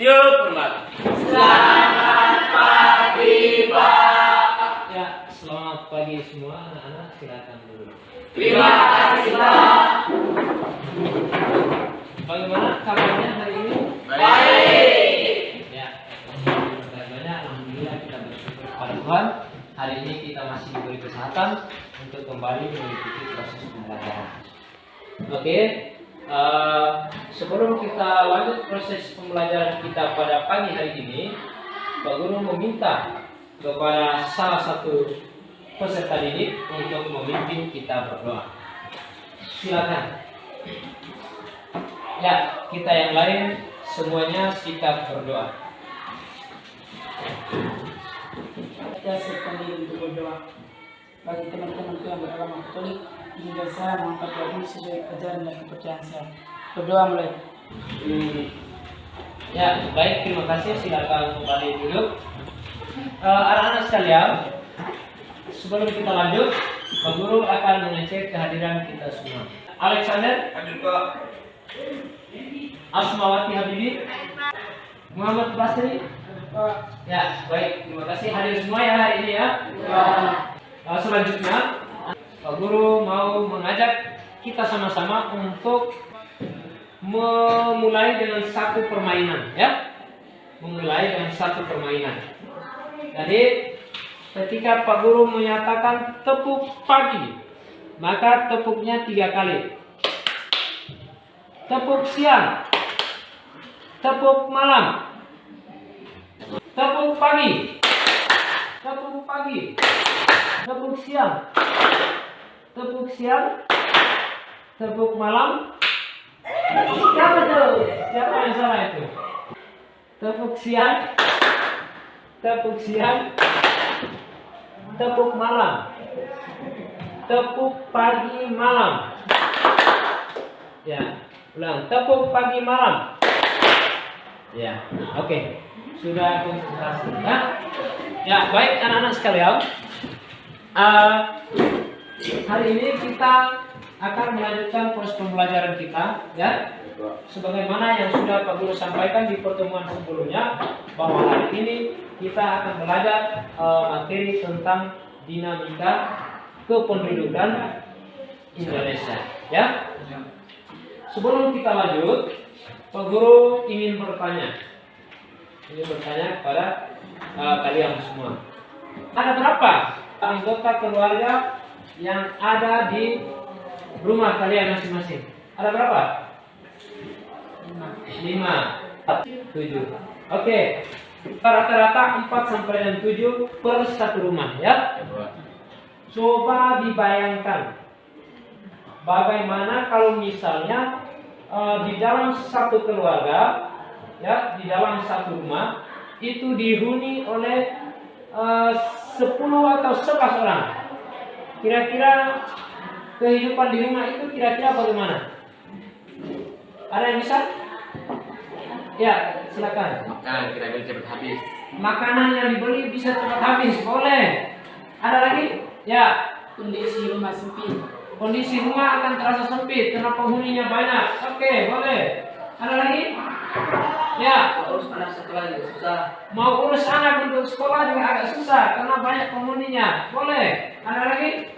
Yuk, hormat. Selamat pagi, Pak. Ya, selamat pagi semua anak-anak, silakan dulu. Terima kasih, Pak. Bagaimana kabarnya hari ini? Baik. Ya, banyak alhamdulillah kita bersyukur kepada Tuhan. Hari ini kita masih diberi kesehatan untuk kembali mengikuti proses pembelajaran. Oke, sebelum kita lanjut proses pembelajaran kita pada pagi hari ini, Pak Guru meminta kepada salah satu peserta didik untuk memimpin kita berdoa. Silakan. Ya, kita yang lain semuanya sikap berdoa. Saya siapkan diri untuk berdoa. Bagi teman-temanku yang beragama Katolik, hingga saya mengangkat doa sesuai ajaran dan kepercayaan saya. Berdoa mulai. Ya, baik, terima kasih. Silakan kembali duduk. Anak-anak sekalian, sebelum kita lanjut, Pak Guru akan mengecek kehadiran kita semua. Alexander, Hadir, Pak. Asmawati Habibi, Muhammad Basri. Ya, baik, terima kasih hadir semua ya hari ini ya. Selanjutnya, Pak Guru mau mengajak kita sama-sama untuk memulai dengan satu permainan ya. Memulai dengan satu permainan. Jadi, ketika Pak Guru menyatakan tepuk pagi, maka tepuknya 3 kali. Tepuk siang, tepuk malam, tepuk pagi, tepuk pagi, tepuk siang, tepuk siang, tepuk malam. Siapa tuh? Siapa yang salah itu? Tepuk siang, tepuk siang, tepuk malam, tepuk pagi malam. Ya, ulang. Tepuk pagi malam. Ya, oke. Sudah konsentrasi ya. Ya, baik anak-anak sekalian. Hari ini kita akan melanjutkan proses pembelajaran kita ya. Sebagaimana yang sudah Pak Guru sampaikan di pertemuan sebelumnya, bahwa hari ini kita akan belajar materi tentang dinamika kependudukan Indonesia ya. Sebelum kita lanjut, Pak Guru ingin bertanya kepada kalian semua. Ada berapa anggota keluarga yang ada di rumah kalian masing-masing? Ada berapa? 5, 7. Oke. Rata-rata 4 sampai dengan 7 per satu rumah ya. Coba dibayangkan bagaimana kalau misalnya di dalam satu keluarga ya, di dalam satu rumah itu dihuni oleh 10 atau 11 orang. Kira-kira kehidupan di rumah itu kira-kira bagaimana? Ada yang bisa? Ya, silakan. Makanan kira-kira cepat habis. Makanan yang dibeli bisa cepat habis, boleh. Ada lagi? Ya. Kondisi rumah sempit. Kondisi rumah akan terasa sempit karena penghuninya banyak. Oke, boleh. Ada lagi? Ya. Urus anak sekolah juga susah. Mau urus anak untuk sekolah juga agak susah karena banyak penghuninya. Boleh. Ada lagi?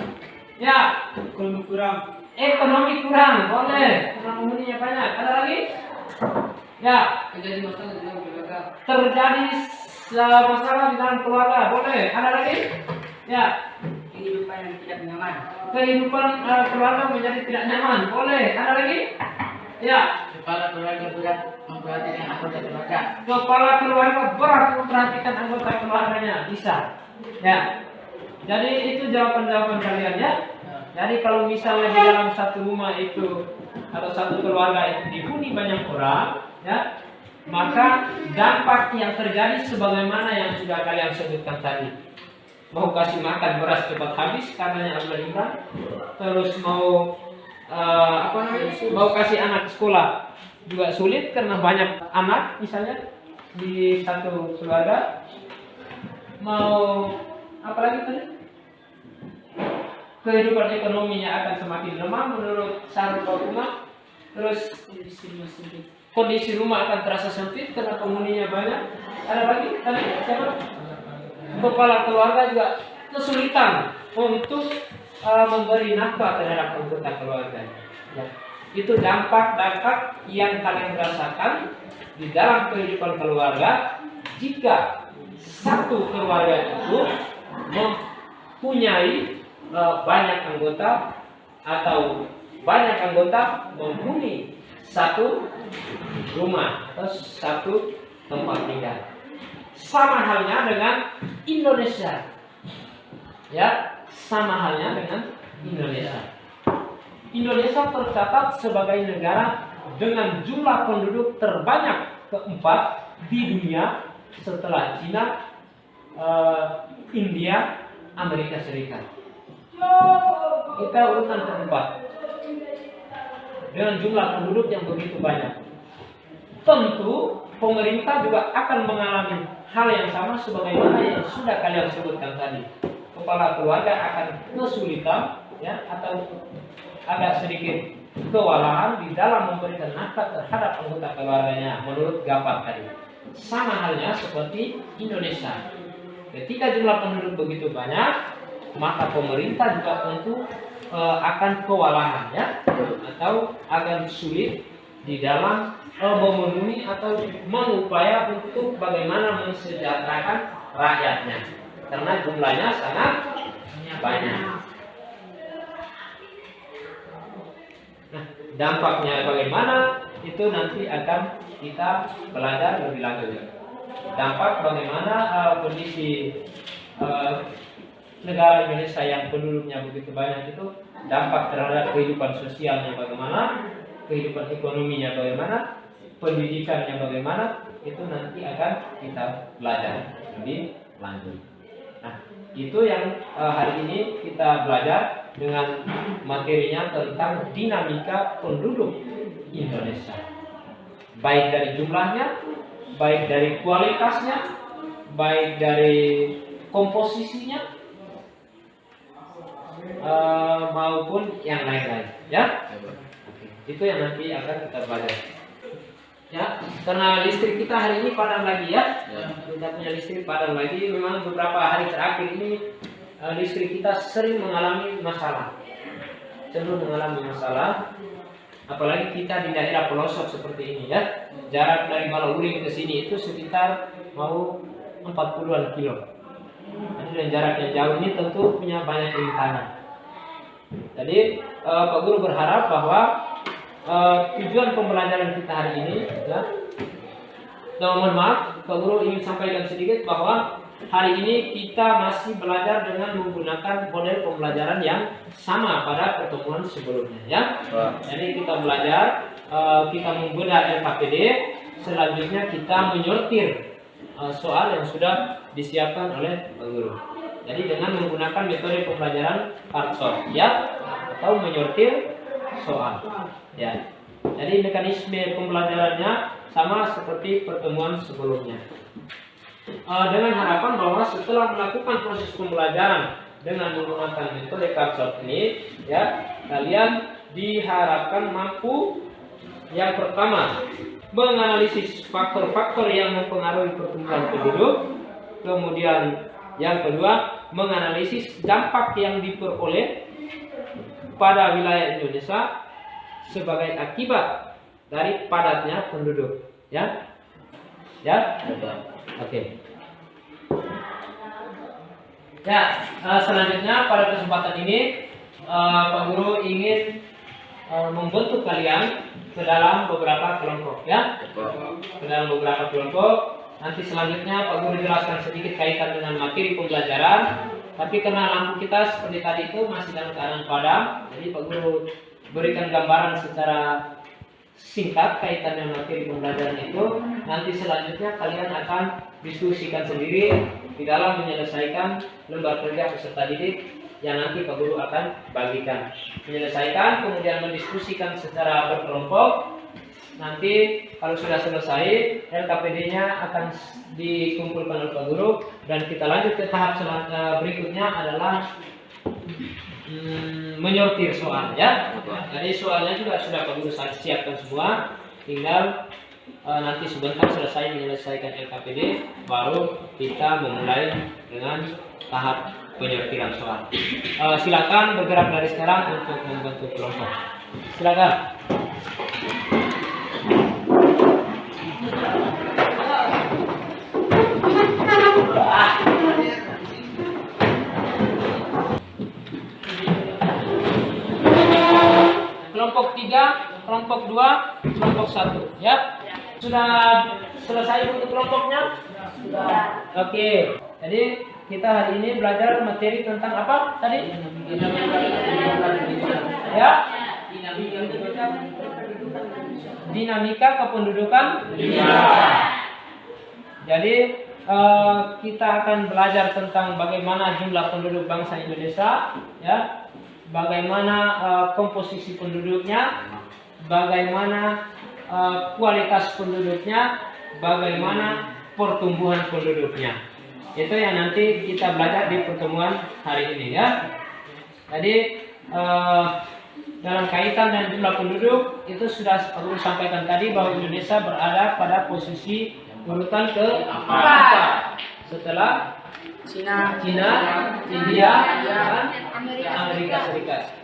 Ya. Ekonomi kurang. Ekonomi kurang. Boleh. Karena penghuninya banyak. Ada lagi? Ya. Terjadi masalah di dalam keluarga. Terjadi masalah di dalam keluarga. Boleh. Ada lagi? Ya. Kehidupan yang tidak nyaman. Kehidupan keluarga menjadi tidak nyaman. Boleh. Ada lagi? Ya. Kepala keluarga berat memperhatikan anggota keluarga. Kepala keluarga berat memperhatikan anggota keluarganya. Bisa. Ya. Jadi itu jawaban-jawaban kalian ya. Jadi kalau misalnya di dalam satu rumah itu atau satu keluarga itu dihuni banyak orang, ya, maka dampak yang terjadi sebagaimana yang sudah kalian sebutkan tadi. Mau kasih makan beras cepat habis karenanya Allah Imran. Terus mau mau kasih anak sekolah juga sulit karena banyak anak misalnya di satu keluarga. Mau apa lagi tadi? Kehidupan ekonominya akan semakin lemah menurut Syarul Fatimah. Terus kondisi rumah akan terasa sempit karena penghuninya banyak. Ada lagi tadi siapa? Kepala keluarga juga kesulitan untuk memberi nafkah terhadap anggota keluarga. Ya. Itu dampak-dampak yang kalian rasakan di dalam kehidupan keluarga jika satu keluarga itu mempunyai banyak anggota atau banyak anggota menghuni satu rumah atau satu tempat tinggal. Sama halnya dengan Indonesia. Ya, sama halnya dengan Indonesia. Indonesia tercatat sebagai negara dengan jumlah penduduk terbanyak keempat di dunia setelah Cina, India, Amerika Serikat. Kita urutan keempat dengan jumlah penduduk yang begitu banyak. Tentu pemerintah juga akan mengalami hal yang sama sebagaimana yang sudah kalian sebutkan tadi. Kepala keluarga akan kesulitan, ya, atau agak sedikit kewalahan di dalam memberikan nafkah terhadap anggota keluarganya menurut Gapat tadi. Sama halnya seperti Indonesia. Ketika jumlah penduduk begitu banyak, maka pemerintah juga tentu akan kewalahan, ya, atau akan sulit di dalam memenuhi atau mengupaya untuk bagaimana mensejahterakan rakyatnya karena jumlahnya sangat banyak. Nah, dampaknya bagaimana itu nanti akan kita belajar lebih lanjut. Dampak bagaimana kondisi negara Indonesia yang penduduknya begitu banyak itu dampak terhadap kehidupan sosialnya bagaimana, kehidupan ekonominya bagaimana, pendidikannya bagaimana, itu nanti akan kita belajar lebih lanjut. Nah, itu yang hari ini kita belajar dengan materinya tentang dinamika penduduk Indonesia. Baik dari jumlahnya, baik dari kualitasnya, baik dari komposisinya, maupun yang lain-lain, ya. Itu yang nanti akan kita belajar. Ya, karena listrik kita hari ini padam lagi, ya. Kita punya listrik padam lagi. Memang beberapa hari terakhir ini listrik kita sering mengalami masalah, cenderung mengalami masalah. Apalagi kita di daerah pelosok seperti ini, ya. Jarak dari Malauling ke sini itu sekitar mau 40-an kilo. Jadi dengan jarak yang jauh ini tentu punya banyak rintangan. Jadi Pak Guru berharap bahwa tujuan pembelajaran kita hari ini, ya. Mohon maaf, Pak Guru ingin sampaikan sedikit bahwa hari ini kita masih belajar dengan menggunakan model pembelajaran yang sama pada pertemuan sebelumnya, ya. Jadi kita belajar, kita membedah LKPD, selanjutnya kita menyortir soal yang sudah disiapkan oleh Pak Guru. Jadi dengan menggunakan metode pembelajaran part sort, ya, atau menyortir soal, ya. Jadi mekanisme pembelajarannya sama seperti pertemuan sebelumnya. Dengan harapan bahwa setelah melakukan proses pembelajaran dengan menggunakan metode part sort ini, ya, kalian diharapkan mampu yang pertama menganalisis faktor-faktor yang mempengaruhi pertumbuhan penduduk, kemudian yang kedua menganalisis dampak yang diperoleh pada wilayah Indonesia sebagai akibat dari padatnya penduduk, ya, ya, oke. Ya, selanjutnya pada kesempatan ini Pak Guru ingin membentuk kalian ke dalam beberapa kelompok, ya, ke dalam beberapa kelompok. Nanti selanjutnya Pak Guru jelaskan sedikit kaitan dengan materi pembelajaran. Tapi karena lampu kita seperti tadi itu masih dalam keadaan padam, jadi Pak Guru berikan gambaran secara singkat kaitan dengan materi pembelajaran itu. Nanti selanjutnya kalian akan diskusikan sendiri di dalam menyelesaikan lembar kerja peserta didik yang nanti Pak Guru akan bagikan. Menyelesaikan, kemudian mendiskusikan secara berkelompok. Nanti kalau sudah selesai, LKPD-nya akan dikumpulkan oleh Pak Guru dan kita lanjut ke tahap berikutnya adalah menyortir soal, ya. Jadi soalnya juga sudah Pak Guru siapkan semua. tinggal nanti sebentar selesai menyelesaikan LKPD, baru kita memulai dengan tahap penyortiran soal. Silakan bergerak dari sekarang untuk membentuk kelompok. Silakan. Kelompok 3, kelompok 2, kelompok 1, ya. Sudah selesai untuk kelompoknya? Sudah. Oke. Jadi kita hari ini belajar materi tentang apa tadi? Ya. Dinamika kependudukan. Jadi kita akan belajar tentang bagaimana jumlah penduduk bangsa Indonesia, ya. Bagaimana komposisi penduduknya, bagaimana kualitas penduduknya, bagaimana pertumbuhan penduduknya. Itu yang nanti kita belajar di pertemuan hari ini, ya. Jadi dalam kaitan dengan jumlah penduduk itu sudah perlu sampaikan tadi bahwa Indonesia berada pada posisi urutan ke-4 setelah Cina, India, dan Amerika Serikat.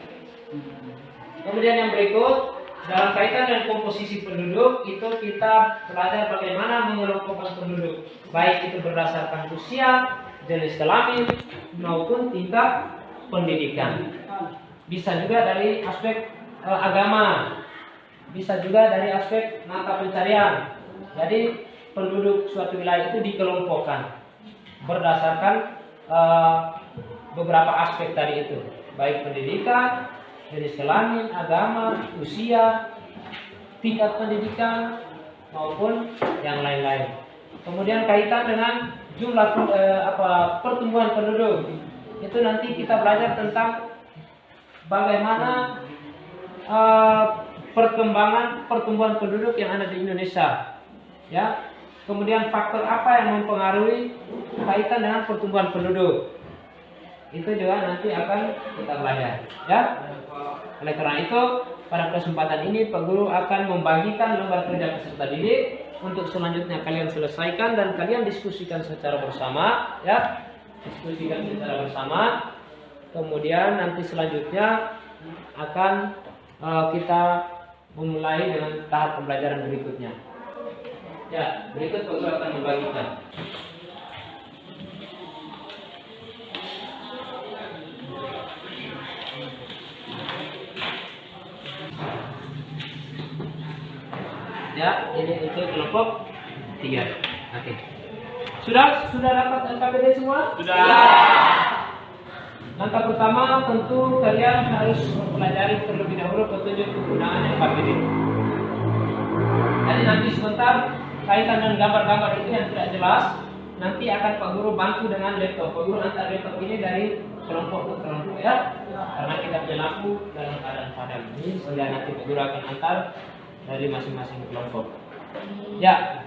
Kemudian yang berikut, dalam kaitan dengan komposisi penduduk itu kita belajar bagaimana mengelompokkan penduduk, baik itu berdasarkan usia, jenis kelamin, maupun tingkat pendidikan. Bisa juga dari aspek agama, bisa juga dari aspek mata pencarian. Jadi penduduk suatu wilayah itu dikelompokkan berdasarkan beberapa aspek tadi itu, baik pendidikan, jenis kelamin, agama, usia, tingkat pendidikan, maupun yang lain-lain. Kemudian kaitan dengan jumlah pertumbuhan penduduk, itu nanti kita belajar tentang bagaimana pertumbuhan penduduk yang ada di Indonesia, ya. Kemudian faktor apa yang mempengaruhi kaitan dengan pertumbuhan penduduk, itu juga nanti akan kita belajar, ya. Oleh karena itu, pada kesempatan ini Pak Guru akan membagikan lembar kerja peserta didik untuk selanjutnya kalian selesaikan dan kalian diskusikan secara bersama, ya. Diskusikan secara bersama. Kemudian nanti selanjutnya akan kita memulai dengan tahap pembelajaran berikutnya. Ya, berikut Pak Guru akan membagikan. Ya, ini untuk kelompok 3. Oke. Sudah dapat LKPD semua? Sudah. Langkah pertama tentu kalian harus mempelajari terlebih dahulu petunjuk penggunaan LKPD. Jadi nanti sebentar kaitan dengan gambar-gambar itu yang tidak jelas, nanti akan Pak Guru bantu dengan laptop. Pak Guru antar laptop ini dari kelompok ke kelompok, ya. Karena kita punya lampu dalam keadaan padam ini, sehingga nanti Pak Guru akan antar dari masing-masing kelompok. Ya,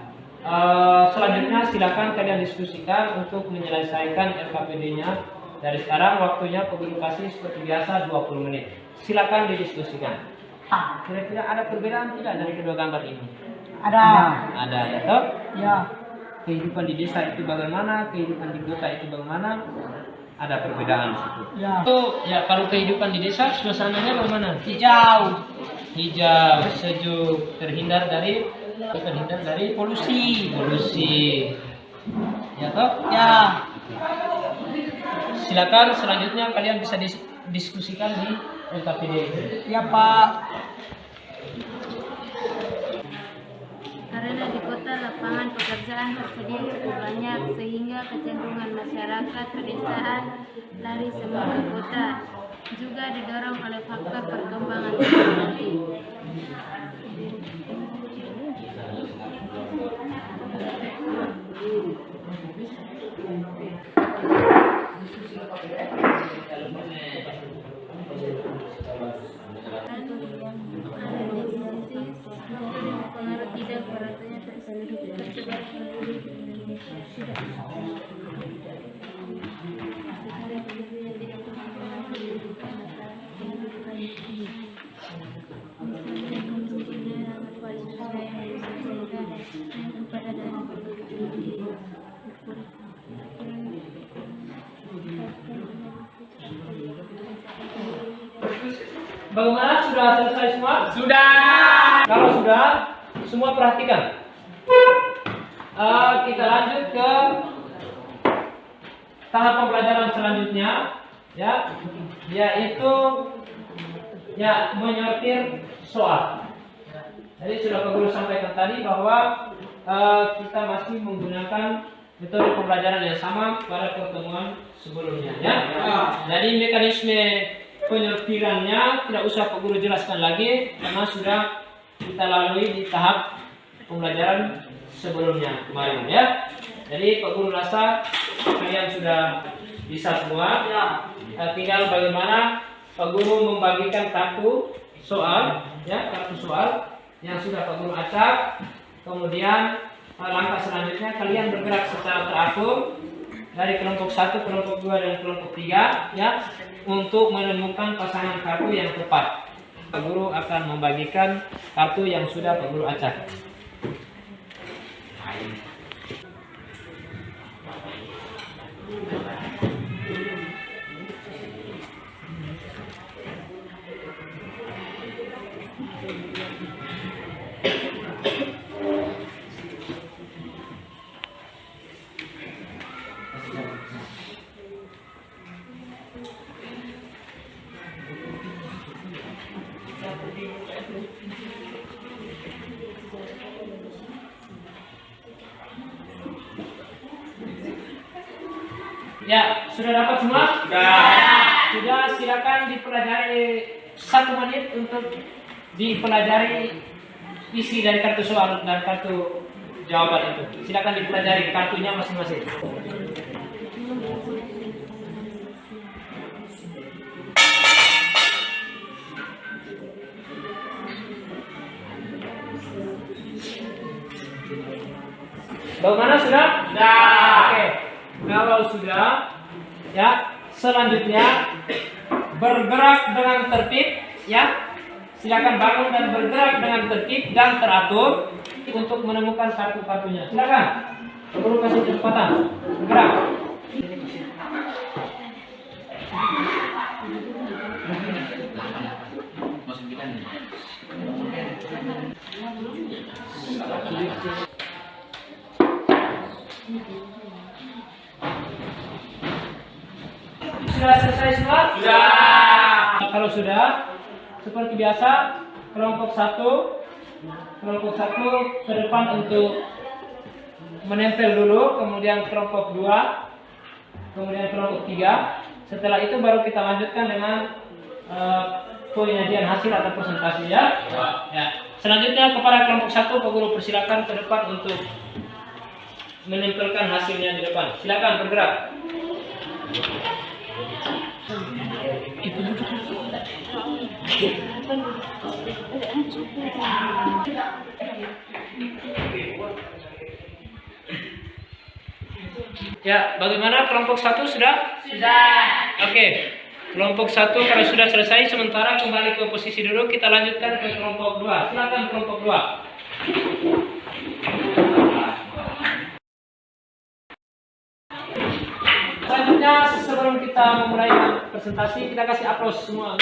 selanjutnya silakan kalian diskusikan untuk menyelesaikan LKPD-nya. Dari sekarang waktunya Pak Guru kasih seperti biasa 20 menit. Silakan didiskusikan. Kira-kira ada perbedaan tidak dari kedua gambar ini? Ada, ya toh? Ya. Kehidupan di desa itu bagaimana, kehidupan di kota itu bagaimana? Ada perbedaan di situ. Ya. Ya, kalau kehidupan di desa suasananya bagaimana? Hijau, sejuk, terhindar dari polusi. Ya toh? ya. Silakan selanjutnya kalian bisa diskusikan di LKPD. Ya Pak. Karena di kota lapangan pekerjaan tersedia cukup banyak sehingga kecenderungan masyarakat pedesaan lari semua ke kota juga didorong oleh faktor perkembangan teknologi. Pengaruh tidak beratnya tersebar penduduk Indonesia. Pancasila yang bersih dan kepada dalam Bagaimana? Sudah selesai semua? Sudah. Kalau sudah, semua perhatikan. Kita lanjut ke tahap pembelajaran selanjutnya, ya, yaitu ya menyortir soal. Jadi sudah Pak Guru sampaikan tadi bahwa kita masih menggunakan metode pembelajaran yang sama pada pertemuan sebelumnya, ya. Jadi mekanisme penyortirannya tidak usah Pak Guru jelaskan lagi karena sudah kita lalui di tahap pembelajaran sebelumnya kemarin, ya. Jadi Pak Guru rasa kalian sudah bisa semua. Tinggal bagaimana Pak Guru membagikan kartu soal, ya, kartu soal yang sudah Pak Guru acak. Kemudian langkah selanjutnya kalian bergerak secara teratur dari kelompok 1, kelompok 2 dan kelompok 3, ya, untuk menemukan pasangan kartu yang tepat. Pak Guru akan membagikan kartu yang sudah Pak Guru acak. Ya, sudah dapat semua? Sudah, silakan dipelajari 1 menit untuk dipelajari isi dari kartu soal dan kartu jawaban itu. Silakan dipelajari kartunya masing-masing. Bagaimana sudah? Oke. Kalau sudah, ya, selanjutnya bergerak dengan tertib, ya. Silakan bangun dan bergerak dengan tertib dan teratur untuk menemukan kartu-kartunya. Silakan. Perlu kasih kecepatan. Bergerak. Masuk kita nih. Sudah selesai semua? Sudah. Kalau sudah, seperti biasa, kelompok 1 ke depan untuk menempel dulu, kemudian kelompok 2, kemudian kelompok 3. Setelah itu baru kita lanjutkan dengan penyajian hasil atau presentasi, ya. Ya. Selanjutnya kepada kelompok 1, Pak Guru persilakan ke depan untuk menempelkan hasilnya di depan. Silakan bergerak. Ya, bagaimana kelompok 1 sudah? Sudah. Oke. Kelompok 1 kalau sudah selesai, sementara kembali ke posisi dulu, kita lanjutkan ke kelompok 2. Silakan kelompok 2. Selanjutnya, sebelum kita memulai presentasi, kita kasih aplaus semua.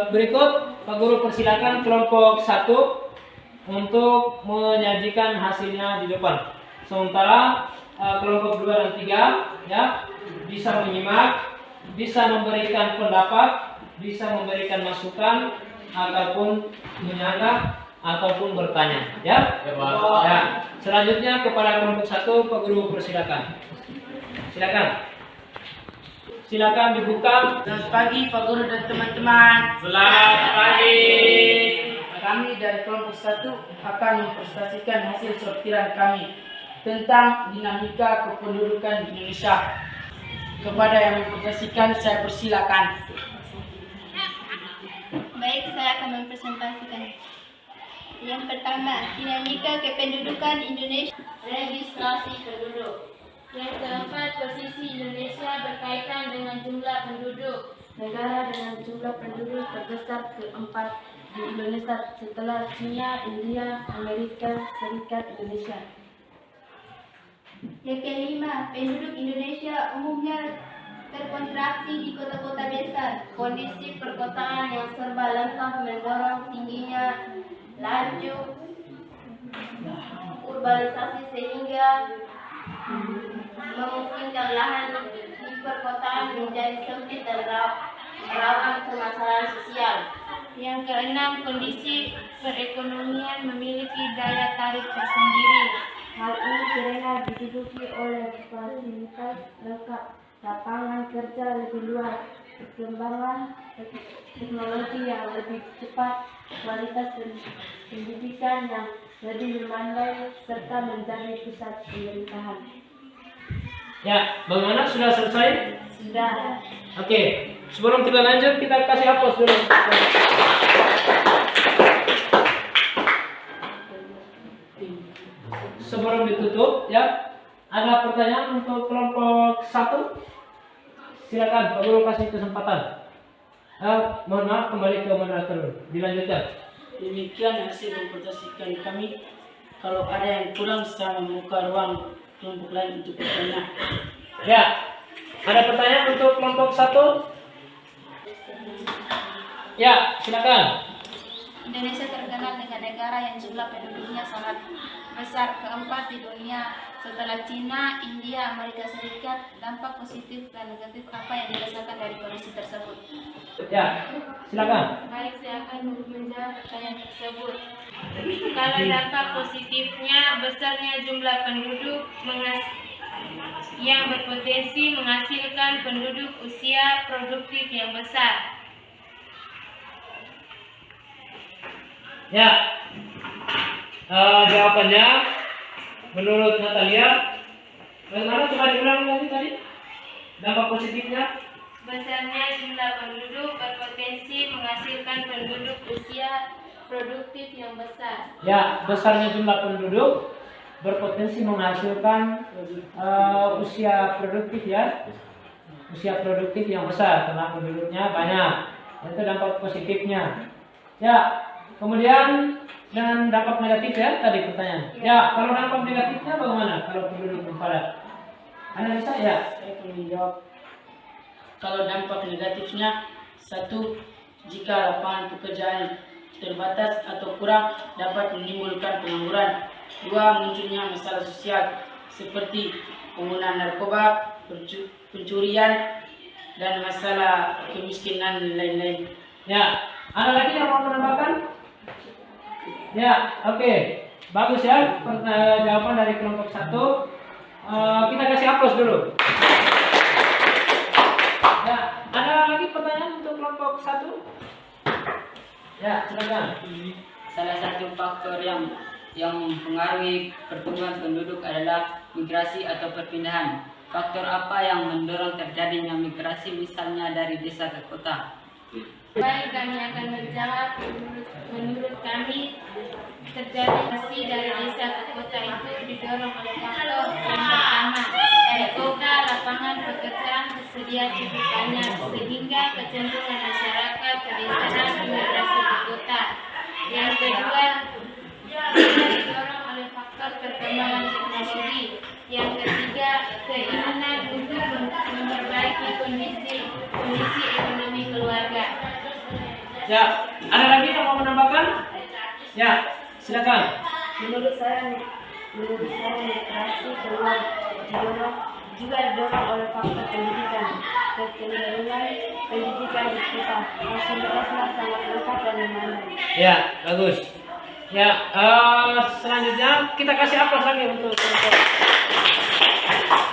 Berikut, Pak Guru persilakan kelompok 1 untuk menyajikan hasilnya di depan. Sementara kelompok 2 dan 3, ya, bisa menyimak, bisa memberikan pendapat, bisa memberikan masukan, ataupun menyanggah, ataupun bertanya, ya. Ya. Selanjutnya kepada kelompok 1, Pak Guru persilakan. Silakan. Silakan dibuka. Selamat pagi Pak Guru dan teman-teman. Selamat pagi. Kami dari kelompok 1 akan mempresentasikan hasil sortiran kami tentang dinamika kependudukan di Indonesia. Kepada yang mempresentasikan, saya persilakan. Baik, saya akan mempresentasikan. Yang pertama, dinamika kependudukan Indonesia. Registrasi penduduk. Yang keempat, posisi Indonesia berkaitan dengan jumlah penduduk. negara dengan jumlah penduduk terbesar keempat di Indonesia setelah China, India, Amerika Serikat, Indonesia. Yang kelima, penduduk Indonesia umumnya terkontraksi di kota-kota besar. Kondisi perkotaan yang serba lengkap mendorong tingginya laju urbanisasi sehingga memungkinkan lahan di perkotaan menjadi sempit dan rawan permasalahan sosial. Yang keenam, kondisi perekonomian memiliki daya tarik tersendiri. Hal ini karena diduduki oleh fasilitas lengkap, lapangan kerja lebih luas, perkembangan teknologi yang lebih cepat, kualitas pendidikan yang lebih memadai, serta menjadi pusat pemerintahan. Ya, bagaimana? Sudah selesai? Sudah. Oke, sebelum kita lanjut, kita kasih hapus dulu. Sebelum ditutup, ya, ada pertanyaan untuk kelompok 1? Silakan, Pak Guru kasih kesempatan. Mohon maaf, kembali ke moderator. Dilanjutkan. Demikian hasil representasi kami. Kalau ada yang kurang, saya membuka ruang kelompok lain untuk bertanya. Ya, ada pertanyaan untuk kelompok 1? Ya, silakan. Indonesia terkenal dengan negara yang jumlah penduduknya sangat besar, keempat di dunia setelah China, India, Amerika Serikat. Dampak positif dan negatif apa yang dirasakan dari kondisi tersebut? Ya, silakan. Baik, saya akan menjawab pertanyaan tersebut. Kalau dampak positifnya, besarnya jumlah penduduk yang berpotensi menghasilkan penduduk usia produktif yang besar. Ya, jawabannya menurut Natalia, bagaimana? Coba diulang lagi tadi. Dampak positifnya? Besarnya jumlah penduduk berpotensi menghasilkan penduduk usia produktif yang besar. Ya, besarnya jumlah penduduk berpotensi menghasilkan usia produktif, ya, usia produktif yang besar karena penduduknya banyak. Itu dampak positifnya. Ya, kemudian dengan dampak negatif, ya, tadi pertanyaan. Ya, kalau dampak negatifnya bagaimana? Kalau penduduk padat, analisa, ya. Saya akan menjawab. Kalau dampak negatifnya, 1. Jika lapangan pekerjaan terbatas atau kurang, dapat menimbulkan pengangguran. 2. Munculnya masalah sosial seperti penggunaan narkoba, pencurian, dan masalah kemiskinan lain-lain. Ya, ada lagi yang mau menambahkan? Ya, oke. Bagus, ya, jawaban dari kelompok 1. Kita kasih aplaus dulu. Ya, ada lagi pertanyaan untuk kelompok 1? Ya, silakan. Salah satu faktor yang mempengaruhi pertumbuhan penduduk adalah migrasi atau perpindahan. Faktor apa yang mendorong terjadinya migrasi, misalnya dari desa ke kota? Baik, kami akan menjawab. Menurut kami, terjadi migrasi dari desa ke kota itu didorong oleh faktor yang pertama, kota lapangan pekerjaan tersedia cukup banyak sehingga kecenderungan masyarakat pedesaan migrasi ke kota. Yang kedua, didorong oleh faktor perkembangan teknologi. Yang ketiga, keinginan untuk memperbaiki kondisi ekonomi keluarga. Ya, ada lagi yang mau menambahkan? Ya, silakan. Menurut saya migrasi keluar didorong oleh faktor pendidikan. Kecenderungan pendidikan di kota, fasilitasnya sangat lengkap dan memadai. Ya, bagus. Ya, selanjutnya kita kasih aplaus lagi untuk kelompok.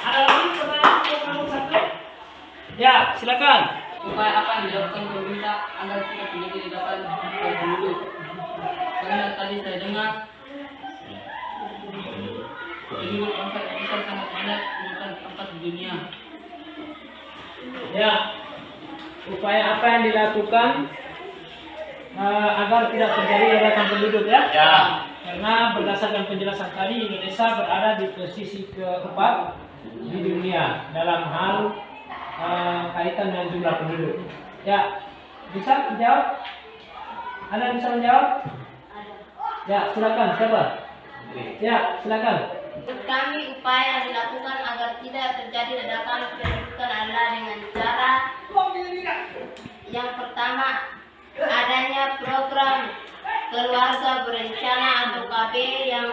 Ada lagi pertanyaan untuk kelompok 1? Ya, silakan. Upaya apa yang dilakukan pemerintah agar tidak terjadi ledakan penduduk? Karena tadi saya dengar penduduk bangsa Indonesia sangat banyak, bukan tempat di dunia. Ya, upaya apa yang dilakukan agar tidak terjadi ledakan penduduk, ya? Ya. Karena berdasarkan penjelasan tadi, Indonesia berada di posisi keempat di dunia dalam hal kaitan dengan jumlah penduduk. Ya, bisa menjawab? Ada bisa menjawab? Ya, silakan. Siapa? Ya, silakan. Menurut kami, upaya yang dilakukan agar tidak terjadi ledakan pendudukan adalah dengan cara yang pertama, adanya program keluarga berencana atau KB yang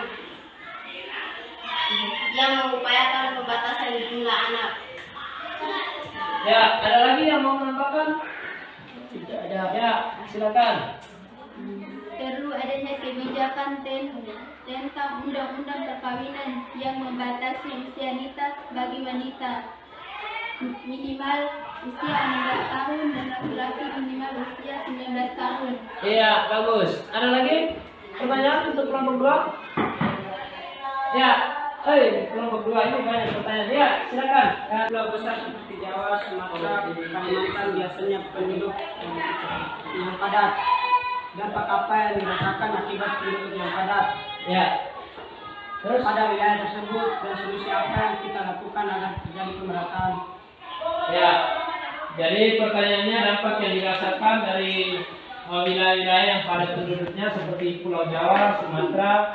mengupayakan pembatasan jumlah anak. Ya, ada lagi yang mau menambahkan? Tidak ada. Ya, silakan. Perlu adanya kebijakan tentang undang-undang perkawinan yang membatasi usia nikah bagi wanita minimal usia 16 tahun dan laki-laki minimal usia 19 tahun. Iya, bagus. Ada lagi pertanyaan untuk kelompok 2? Ya, kelompok 2 ini banyak pertanyaan. Ya, silakan. Ya. Pulau besar seperti Jawa, Sumatera, Kalimantan biasanya penduduk yang padat. Dampak apa yang dirasakan akibat penduduk yang padat? Ya. Terus Pada wilayah tersebut dan solusi apa yang kita lakukan agar terjadi pemerataan? ya. Jadi pertanyaannya dampak yang dirasakan dari wilayah-wilayah yang padat penduduknya seperti Pulau Jawa, Sumatera,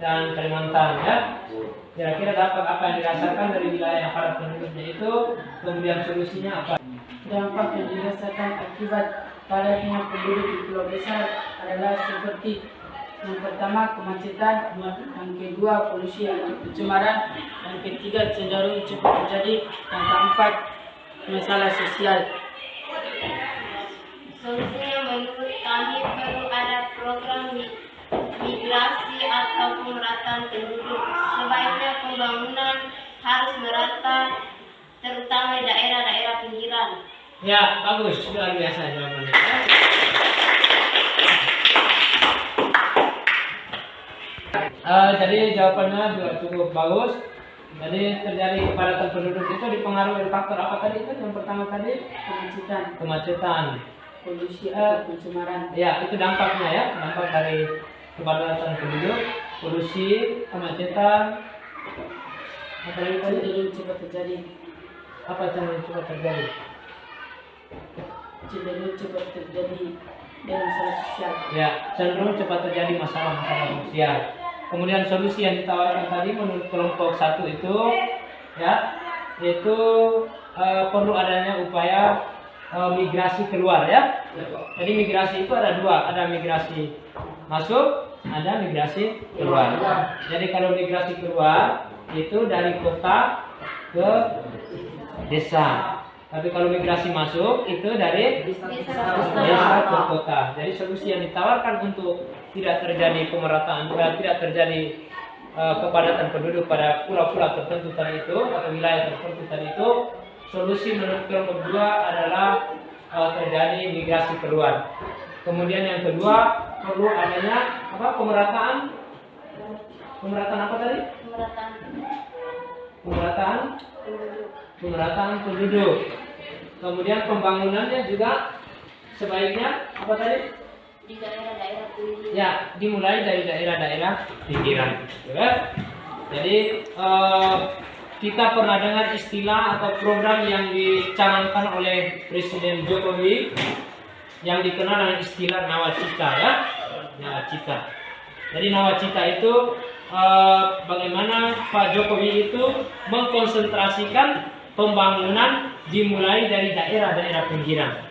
dan Kalimantan ya. Kira-kira dampak apa yang dirasakan dari wilayah yang padat penduduknya itu, kemudian solusinya apa? Dampak yang dirasakan akibat padatnya penduduk di pulau besar adalah seperti yang pertama kemacetan, yang kedua polusi atau pencemaran, yang ketiga cenderung cepat terjadi, yang keempat masalah sosial. Solusinya menurut kami perlu ada program migrasi atau pemerataan penduduk. Sebaiknya pembangunan harus merata, terutama di daerah-daerah pinggiran. Ya, bagus. Luar biasa jawabannya. Jadi jawabannya juga cukup bagus. Jadi terjadi kepadatan penduduk itu dipengaruhi oleh faktor apa tadi itu? Yang pertama tadi kemacetan, Polusi atau pencemaran. ya itu dampaknya ya, dampak dari kepadatan penduduk, polusi, kemacetan, apa lagi tadi? Cenderung cepat terjadi. Apa yang coba terjadi? Cenderung cepat terjadi dan masalah sosial. Ya, cenderung cepat terjadi masalah-masalah sosial. Kemudian solusi yang ditawarkan tadi menurut kelompok 1 itu, ya, itu perlu adanya upaya migrasi keluar ya. Jadi migrasi itu ada dua, ada migrasi masuk, ada migrasi keluar. Jadi kalau migrasi keluar itu dari kota ke desa. Tapi kalau migrasi masuk itu dari desa ke kota. Jadi solusi yang ditawarkan untuk tidak terjadi pemerataan, tidak terjadi kepadatan penduduk pada pulau-pulau tertentu tadi itu atau wilayah tertentu tadi itu, solusi menurut kelompok 2 adalah terjadi migrasi keluar. Kemudian yang kedua perlu adanya apa? Pemerataan. Pemerataan apa tadi? Pemerataan penduduk. Kemudian pembangunannya juga sebaiknya apa tadi? Di daerah-daerah pinggiran. Ya, dimulai dari daerah-daerah pinggiran. Ya. Jadi kita pernah dengar istilah atau program yang dicanangkan oleh Presiden Jokowi yang dikenal dengan istilah nawacita ya. Nawacita. Jadi nawacita itu bagaimana Pak Jokowi itu mengkonsentrasikan pembangunan dimulai dari daerah-daerah pinggiran.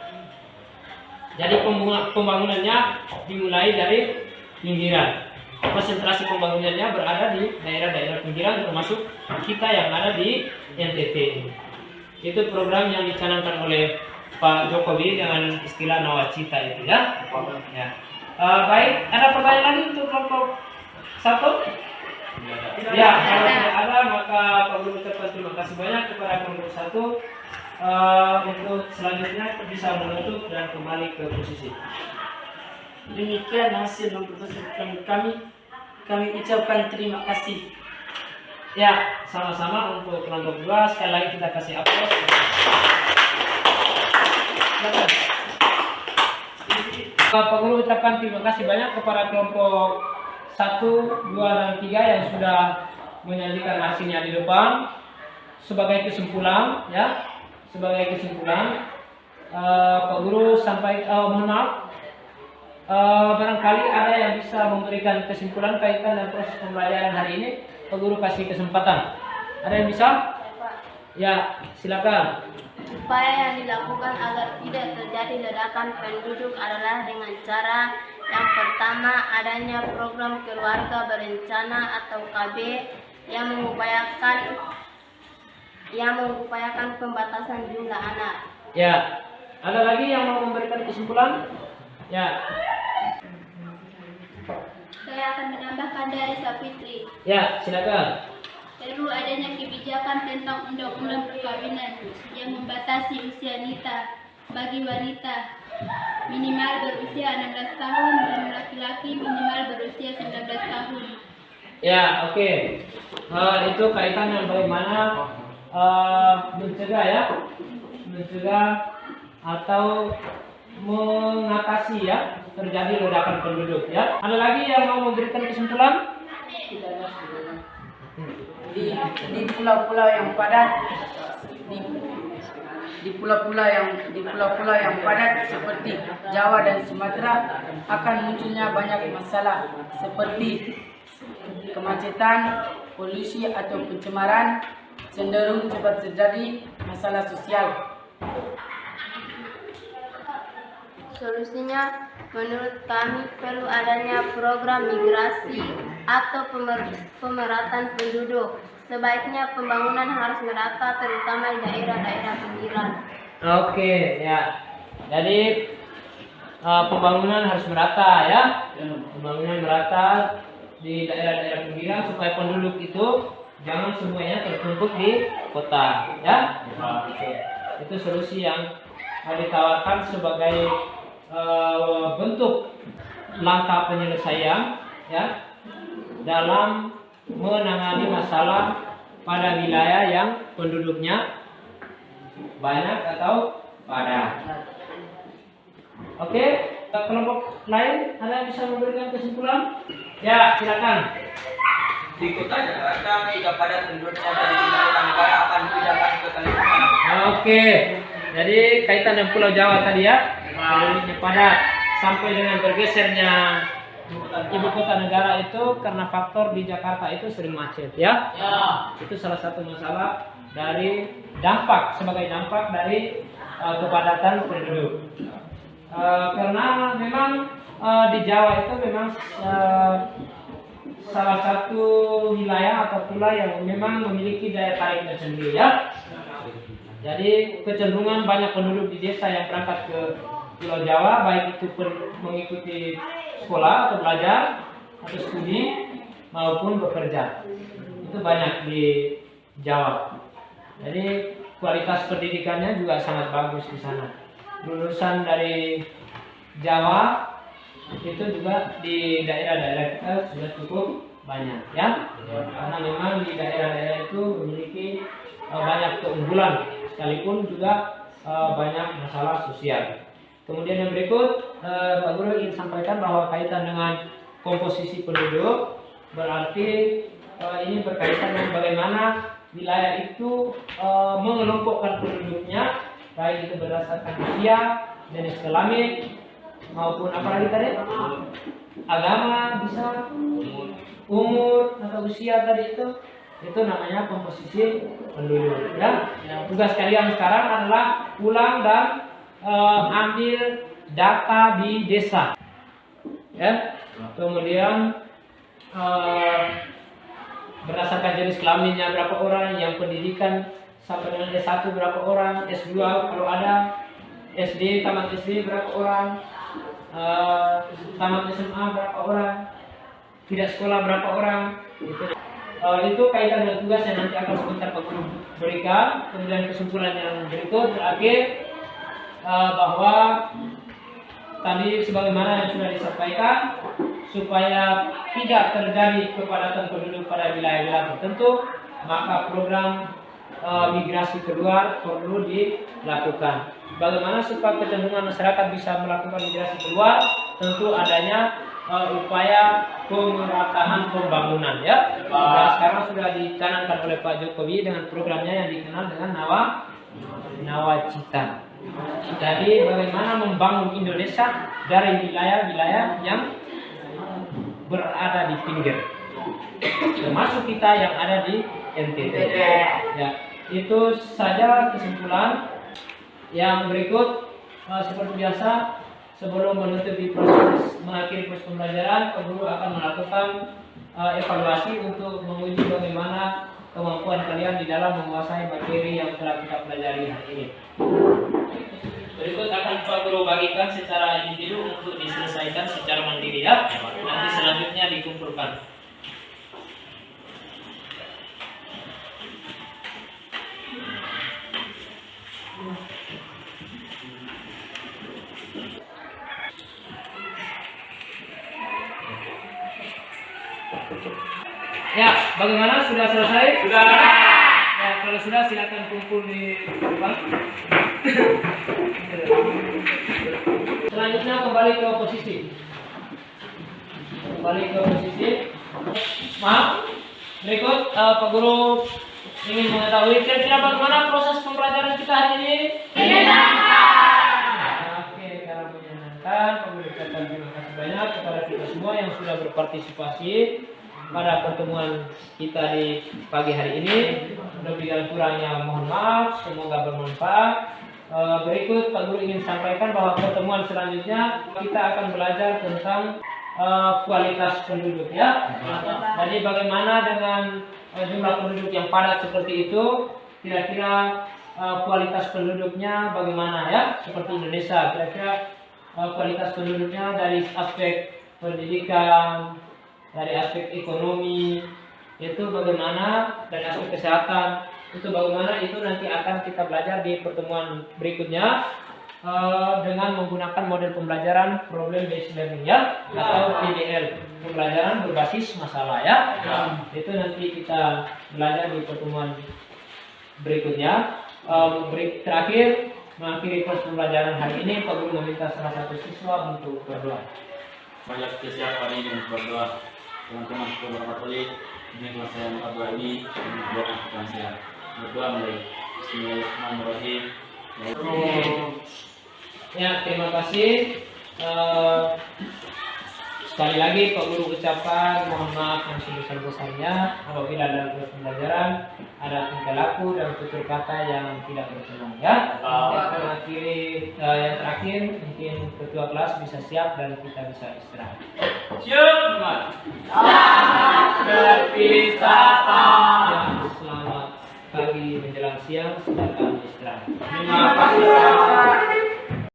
Jadi pembangunannya dimulai dari pinggiran. Konsentrasi pembangunannya berada di daerah-daerah pinggiran termasuk kita yang ada di NTT. Itu program yang dicanangkan oleh Pak Jokowi dengan istilah nawacita itu ya. Baik, ada pertanyaan lagi untuk kelompok 1? Ya, kalau tidak ada maka perlu ucapkan terima kasih banyak kepada kelompok 1 untuk selanjutnya bisa menutup dan kembali ke posisi. Demikian hasil mempertemukan kami ucapkan terima kasih. Ya, sama-sama untuk kelompok 2 sekali lagi kita kasih aplaus. Perlu ucapkan terima kasih banyak kepada kelompok 1, 2, dan 3 yang sudah menyajikan hasilnya di depan. Sebagai kesimpulan, ya, Pak Guru mohon maaf, barangkali ada yang bisa memberikan kesimpulan kaitan dengan proses pembelajaran hari ini. Pak Guru kasih kesempatan. Ada yang bisa? Ya, silakan. Upaya yang dilakukan agar tidak terjadi ledakan penduduk adalah dengan cara yang pertama, adanya program keluarga berencana atau KB yang mengupayakan pembatasan jumlah anak. Ya, ada lagi yang mau memberikan kesimpulan? Ya. Saya akan menambahkan dari Sapitri. Ya, silakan. Perlu adanya kebijakan tentang undang-undang perkawinan yang membatasi usia nikah bagi wanita minimal berusia 16 tahun dan laki-laki minimal berusia 19 tahun. Ya, oke. Itu kaitannya bagaimana mencegah atau mengatasi ya terjadi ledakan penduduk ya. Ada lagi yang mau memberikan kesimpulan? Di pulau-pulau yang padat, di pulau-pulau yang padat seperti Jawa dan Sumatera akan munculnya banyak masalah seperti kemacetan, polusi atau pencemaran, cenderung cepat terjadi masalah sosial. Solusinya menurut kami perlu adanya program migrasi atau pemerataan penduduk. Sebaiknya pembangunan harus merata terutama di daerah-daerah pinggiran. Oke, ya. Jadi pembangunan harus merata ya. Pembangunan merata di daerah-daerah pinggiran supaya penduduk itu jangan semuanya tertumpuk di kota ya. Itu solusi yang ditawarkan sebagai bentuk langkah penyelesaian ya dalam menangani masalah pada wilayah yang penduduknya banyak atau padat. Oke, kelompok lain ada yang bisa memberikan kesimpulan? Ya, silakan. Di kota Jakarta sudah padat penduduknya dari Kalimantan Negara akan dipindahkan ke Kalimantan. Oke, jadi kaitan dengan Pulau Jawa tadi ya, penduduknya padat sampai dengan bergesernya ibu kota negara itu karena faktor di Jakarta itu sering macet ya. Itu salah satu masalah dari sebagai dampak dari kepadatan penduduk. Karena memang di Jawa itu memang salah satu wilayah atau pulau yang memang memiliki daya tariknya sendiri ya. Jadi kecenderungan banyak penduduk di desa yang berangkat ke Pulau Jawa, baik itu mengikuti sekolah atau belajar atau studi maupun bekerja, itu banyak di Jawa. Jadi kualitas pendidikannya juga sangat bagus di sana. Lulusan dari Jawa itu juga di daerah-daerah kita sudah cukup banyak ya, karena memang di daerah-daerah itu memiliki banyak keunggulan sekalipun juga banyak masalah sosial. Kemudian yang berikut, Pak Guru ingin sampaikan bahwa kaitan dengan komposisi penduduk berarti ini berkaitan dengan bagaimana wilayah itu mengelompokkan penduduknya, baik itu berdasarkan usia, jenis kelamin, maupun apa lagi tadi? Agama, bisa umur atau usia tadi itu namanya komposisi penduduk ya. Tugas kalian sekarang adalah pulang dan ambil data di desa ya, kemudian berdasarkan jenis kelaminnya berapa orang, yang pendidikan sampai dengan S1 berapa orang, S2 kalau ada, SD tamat SD berapa orang, tamat SMA berapa orang, tidak sekolah berapa orang, itu kaitan dengan tugas yang nanti akan sebentar Pak Guru berikan. Kemudian kesimpulan yang berikut terakhir bahwa tadi sebagaimana yang sudah disampaikan, supaya tidak terjadi kepadatan penduduk pada wilayah-wilayah tertentu, maka program migrasi keluar perlu dilakukan. Bagaimana supaya kecenderungan masyarakat bisa melakukan migrasi keluar? Tentu adanya upaya pemerataan pembangunan ya. Dan sekarang sudah dicanangkan oleh Pak Jokowi dengan programnya yang dikenal dengan Nawacita. Jadi bagaimana membangun Indonesia dari wilayah-wilayah yang berada di pinggir, termasuk kita yang ada di NTT. Ya, itu saja kesimpulan. Yang berikut seperti biasa, sebelum menutupi proses mengakhiri proses pembelajaran, Pak Guru akan melakukan evaluasi untuk menguji bagaimana kemampuan kalian di dalam menguasai materi yang telah kita pelajari hari ini. Berikut akan Pak Guru bagikan secara individu untuk diselesaikan secara mandiri ya. Nanti selanjutnya dikumpulkan. Ya, bagaimana? Sudah selesai? Sudah. Ya, kalau sudah silakan kumpul di depan. Selanjutnya kembali ke posisi. Maaf, berikut Pak Guru ingin mengetahui kira-kira bagaimana proses pembelajaran kita hari ini? Oke, karena menyenangkan, Pak Guru ucapkan terima kasih banyak kepada kita semua yang sudah berpartisipasi pada pertemuan kita di pagi hari ini. Lebih dan kurangnya mohon maaf, semoga bermanfaat. Berikut Pak Guru ingin sampaikan bahwa pertemuan selanjutnya kita akan belajar tentang kualitas penduduk ya. Jadi bagaimana dengan jumlah penduduk yang padat seperti itu, kira-kira kualitas penduduknya bagaimana ya, seperti Indonesia, kira-kira kualitas penduduknya dari aspek pendidikan, dari aspek ekonomi itu bagaimana, dan aspek kesehatan itu bagaimana, itu nanti akan kita belajar di pertemuan berikutnya dengan menggunakan model pembelajaran problem based learning ya, atau PBL, pembelajaran berbasis masalah ya. Itu nanti kita belajar di pertemuan berikutnya. Terakhir, mengakhiri proses pembelajaran hari ini, Pak Guru meminta salah satu siswa untuk berdoa. Banyak kesiapan ini untuk berdoa. Teman-teman beberapa kali ini kelas saya berdoa ini berdoa kepada saya. Berdoa mulai Bismillahirrahmanirrahim. Ya, terima kasih. Sekali lagi Pak Guru ucapkan mohon maaf yang sebesar-besarnya apabila dalam proses pembelajaran ada tingkah laku dan tutur kata yang tidak berkenan ya. Mengakhiri yang terakhir, mungkin ketua kelas bisa siap dan kita bisa istirahat. Siap, Selamat pagi menjelang siang, silakan istirahat. Terima kasih.